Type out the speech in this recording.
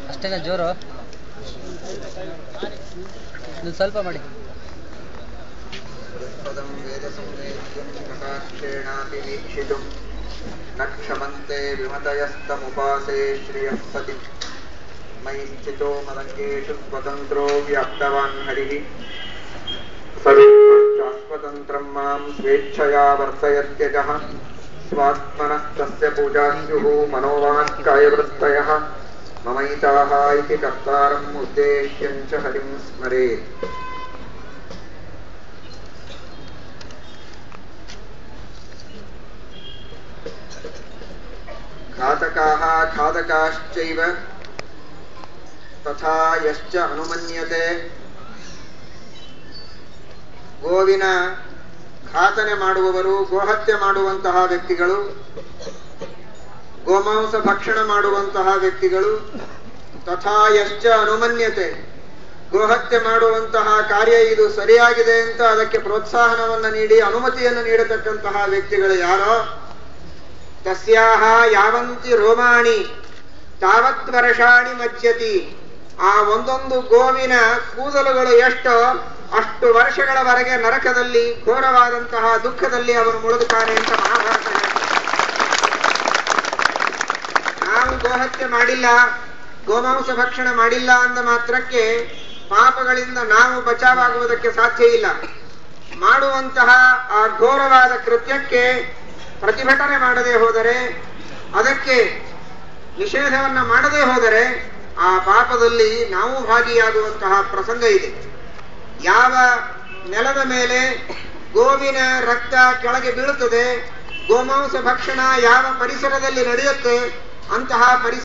ಅಷ್ಟೇನಾ ಜೋರು? ಸ್ವಲ್ಪ ಮಾಡಿ. ನಕ್ಷಮಂತೆ ವಿಮತಯಸ್ತಮುಪಾಸೇ ಶ್ರಿಯಃ ಪತಿ ಮಯಿ ಸ್ಥಿತೋ ಮದಂಗೇಶು ಸ್ವತಂತ್ರೋ ವ್ಯಾಪ್ತವಾನ್ ಹರಿಃ ಸರ್ವತಂತ್ರಂ ಮಾಂ ಸ್ವೇಚ್ಛಯಾ ವರ್ತಯತ್ಯಜಃ ಸ್ವಾತ್ಮನಸ್ತಸ್ಯ ಪೂಜಾಸ್ಯುಃ ಮನೋವಾಕ್ಕಾಯವೃತ್ತಯಃ ಮಮೈತಾಃ ಇತಿ ಕರ್ತಾರಂ ಉದ್ದೇಶ್ಯಂ ಚ ಹರಿಂ ಸ್ಮರೇತ್. ಘಾತಕಾಃ ಖಾದಕಾಶ್ಚೈವ ತಥಾ ಯಶ್ಚ ಅನುಮನ್ಯತೆ. ಗೋವಿನ ಘಾತನೆ ಮಾಡುವವರು, ಗೋಹತ್ಯೆ ಮಾಡುವಂತಹ ವ್ಯಕ್ತಿಗಳು, ಗೋಮಾಂಸ ಭಕ್ಷಣ ಮಾಡುವಂತಹ ವ್ಯಕ್ತಿಗಳು, ತಥಾ ಯಶ್ಚ ಅನುಮನ್ಯತೆ, ಗೋಹತ್ಯೆ ಮಾಡುವಂತಹ ಕಾರ್ಯ ಇದು ಸರಿಯಾಗಿದೆ ಅಂತ ಅದಕ್ಕೆ ಪ್ರೋತ್ಸಾಹನವನ್ನು ನೀಡಿ ಅನುಮತಿಯನ್ನು ನೀಡತಕ್ಕಂತಹ ವ್ಯಕ್ತಿಗಳು ಯಾರೋ, ತಸ್ಯಾಹ ಯಾವಂತಿ ರೋಮಾಣಿ ತಾವತ್ ವರ್ಷಾಣಿ ಮಜ್ಜತಿ. ಆ ಒಂದೊಂದು ಗೋವಿನ ಕೂದಲುಗಳು ಎಷ್ಟೋ ಅಷ್ಟು ವರ್ಷಗಳವರೆಗೆ ನರಕದಲ್ಲಿ ಘೋರವಾದಂತಹ ದುಃಖದಲ್ಲಿ ಅವರು ಮುಳುಗುತ್ತಾರೆ ಅಂತ ಮಹಾಭಾರತ ಹೇಳ್ತಾರೆ. ನಾವು ಗೋಹತ್ಯೆ ಮಾಡಿಲ್ಲ, ಗೋಮಾಂಸ ಭಕ್ಷಣ ಮಾಡಿಲ್ಲ ಅಂದ ಮಾತ್ರಕ್ಕೆ ಪಾಪಗಳಿಂದ ನಾವು ಬಚಾವಾಗುವುದಕ್ಕೆ ಸಾಧ್ಯ ಇಲ್ಲ. ಮಾಡುವಂತಹ ಆ ಘೋರವಾದ ಕೃತ್ಯಕ್ಕೆ ಪ್ರತಿಭಟನೆ ಮಾಡದೆ ಹೋದರೆ, ಅದಕ್ಕೆ ನಿಷೇಧವನ್ನ ಮಾಡದೆ ಹೋದರೆ ಆ ಪಾಪದಲ್ಲಿ ನಾವು ಭಾಗಿಯಾಗುವಂತಹ ಪ್ರಸಂಗ ಇದೆ. ಯಾವ ನೆಲದ ಮೇಲೆ ಗೋವಿನ ರಕ್ತ ಕೆಳಗೆ ಬೀಳುತ್ತದೆ, ಗೋಮಾಂಸ ಭಕ್ಷಣ ಯಾವ ಪರಿಸರದಲ್ಲಿ ನಡೆಯುತ್ತೆ, ಅಂತಹ ಪರಿಸರ